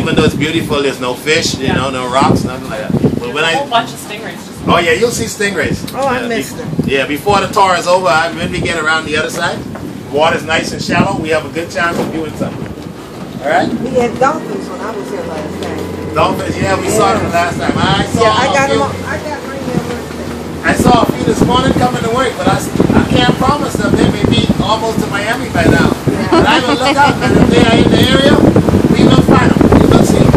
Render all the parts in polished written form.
even though it's beautiful, there's no fish, you know, no rocks, nothing like that. But when a whole bunch of stingrays. oh yeah, you'll see stingrays. Oh, I missed them. Yeah, before the tour is over, when we get around the other side, water's nice and shallow. We have a good chance of viewing something. All right. We had dolphins when I was here last time. Dolphins, yeah, we saw them last time. I saw I got a few. them. I got right here. I saw a few this morning coming to work, but I can't promise them they may be almost to Miami by now. Yeah. But I will look out, and if they are in the area, we will find them. We will see them.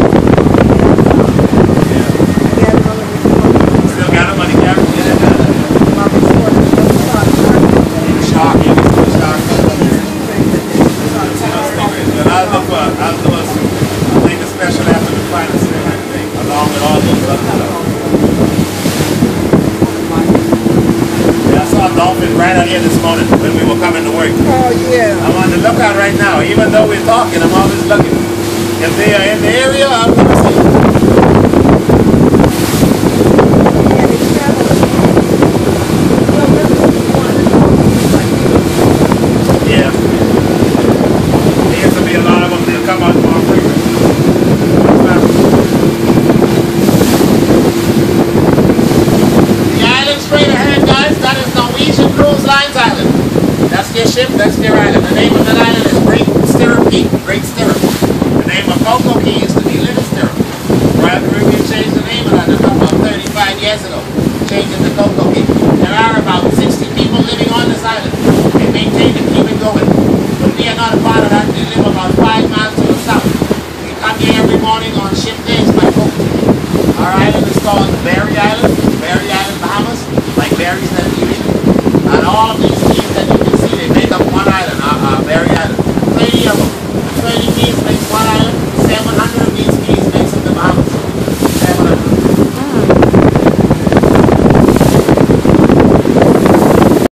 Yeah. Still got them on the camera? Yeah, got them. Shark, yeah, we see the shark. I'll look for something special after the final thing, along with all those other stuff. Yeah, I saw a dolphin right out here this morning when we were coming to work. Oh, yeah. I'm on the lookout right now. Even though we're talking, I'm always looking. If they are in the area, I'm going to see them. Yeah. There used to be a lot of them. They'll come out more frequent. The island straight ahead, guys. That is Norwegian Cruise Lines Island. That's their ship, that's their island. The name of that island is Great Stirrup Key. Great Stirrup. The name of Cococay used to be Little Stirrup. Royal Caribbean changed the name of that about 35 years ago. Changed it to Cococay. There are about 60 people living on this island. They maintain it, keep it going. But we are not a part of that. We live about 5 miles to the south. We come here every morning on ship days by boat. Our island is called Berry Island, Bahamas, like berries that you eat. And all of these teams that you can see, they make up one island, Berry Island. 30 of them.